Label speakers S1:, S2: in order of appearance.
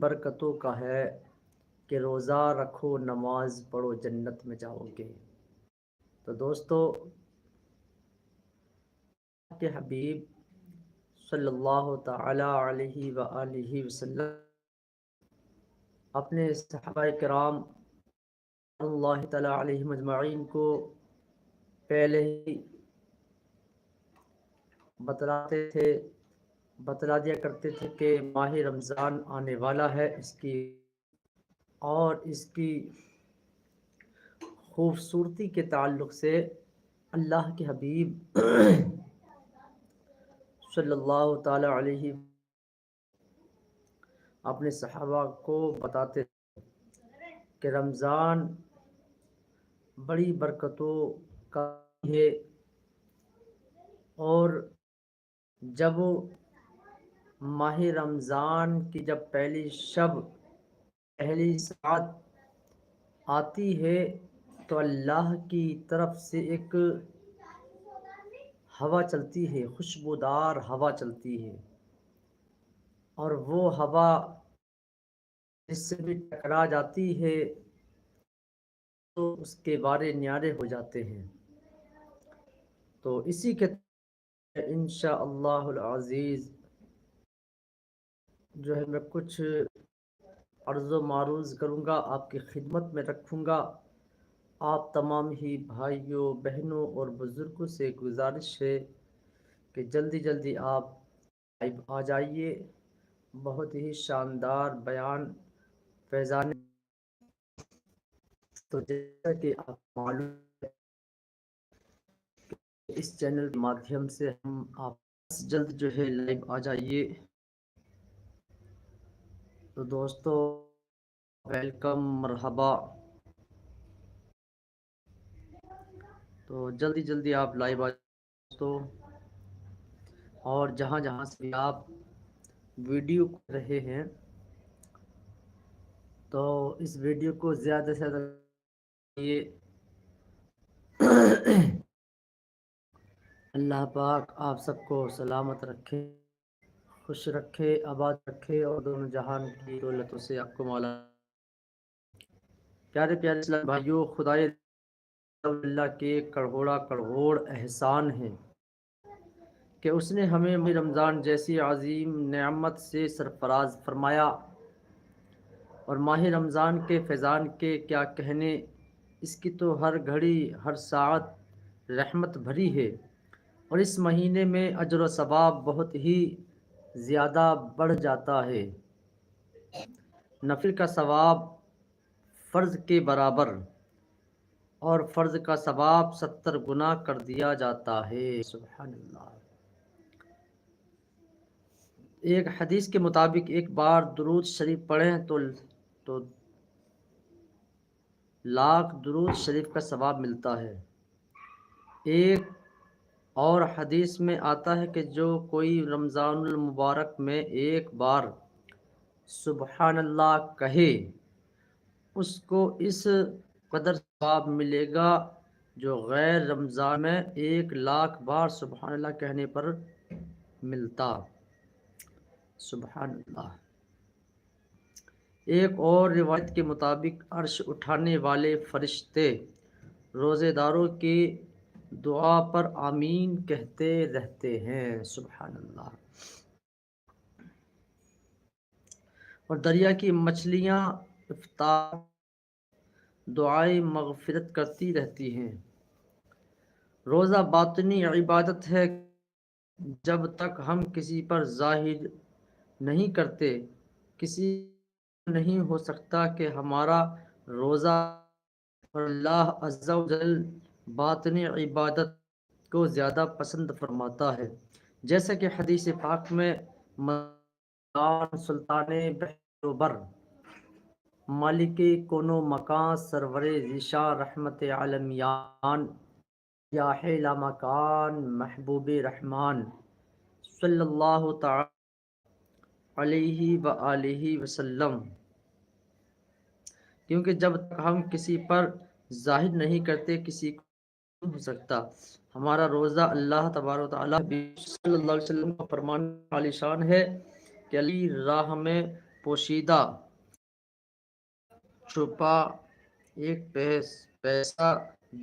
S1: برکتوں کا ہے کہ روزہ رکھو نماز پڑھو جنت میں جاؤ گے۔ تو دوستو کہ حبیب صلی اللہ تعالی علیہ وآلہ وسلم اپنے صحابہ کرام اللہ تعالی علیہ مجمعین کو پہلے ہی بتلا دیا کرتے تھے کہ ماہ رمضان آنے والا ہے، اس کی خوبصورتی کے تعلق سے اللہ کے حبیب صلی اللہ تعالی علیہ اپنے صحابہ کو بتاتے کہ رمضان بڑی برکتوں کا ہے، اور جب ماہ رمضان کی جب پہلی ساعت آتی ہے تو اللہ کی طرف سے ایک ہوا چلتی ہے، خوشبودار ہوا چلتی ہے، اور وہ ہوا جس سے بھی ٹکرا جاتی ہے تو اس کے بارے نیارے ہو جاتے ہیں۔ تو اسی کے انشاءاللہ العزیز جو ہے میں کچھ عرض و معروض کروں گا، آپ کی خدمت میں رکھوں گا۔ آپ تمام ہی بھائیوں بہنوں اور بزرگوں سے گزارش ہے کہ جلدی جلدی آپ لائیو آ جائیے۔ بہت ہی شاندار بیان فیضان، تو جیسا کہ آپ معلوم ہے اس چینل کے مادھیم سے ہم آپ جلد جو ہے لائیو آ جائیے۔ تو دوستو ویلکم، مرحبا۔ تو جلدی جلدی آپ لائیو آ دوستو، اور جہاں جہاں سے بھی آپ ویڈیو کر رہے ہیں تو اس ویڈیو کو زیادہ سے زیادہ اللہ پاک آپ سب کو سلامت رکھے، خوش رکھے، آباد رکھے، اور دونوں جہان کی دولتوں سے آپ کو مالا۔ پیارے پیارے اسلام بھائیوں، خدائے اللہ کے کروڑ احسان ہیں کہ اس نے ہمیں رمضان جیسی عظیم نعمت سے سرفراز فرمایا، اور ماہ رمضان کے فیضان کے کیا کہنے، اس کی تو ہر گھڑی ہر ساعت رحمت بھری ہے، اور اس مہینے میں اجر و ثواب بہت ہی زیادہ بڑھ جاتا ہے۔ نفل کا ثواب فرض کے برابر، اور فرض کا ثواب 70 گنا کر دیا جاتا ہے۔ سبحان اللہ۔ ایک حدیث کے مطابق ایک بار درود شریف پڑھیں تو لاکھ درود شریف کا ثواب ملتا ہے۔ ایک اور حدیث میں آتا ہے کہ جو کوئی رمضان المبارک میں ایک بار سبحان اللہ کہے اس کو اس قدر ثواب ملے گا جو غیر رمضان میں 1,00,000 بار سبحان اللہ کہنے پر ملتا۔ سبحان اللہ۔ ایک اور روایت کے مطابق عرش اٹھانے والے فرشتے روزے داروں کی دعا پر آمین کہتے رہتے ہیں۔ سبحان اللہ۔ اور دریا کی مچھلیاں افطار دعائے مغفرت کرتی رہتی ہیں۔ روزہ باطنی عبادت ہے، جب تک ہم کسی پر ظاہر نہیں کرتے کسی نہیں ہو سکتا کہ ہمارا روزہ، اور اللہ عز و جل باطنی عبادت کو زیادہ پسند فرماتا ہے، جیسا کہ حدیث پاک میں سلطان بحر و بر مالک کونو مکان سرور ذیشان رحمت عالمیان یا لا مکان محبوب رحمان صلی اللہ تعالی علیہ وآلہ وسلم، کیونکہ جب تک ہم کسی پر ظاہر نہیں کرتے کسی کو نہیں ہو سکتا ہمارا روزہ۔ اللہ تبارک و تعالیٰ صلی اللہ علیہ وسلم کا فرمان عالی شان ہے کہ علی راہ میں پوشیدہ چھپا ایک پیسہ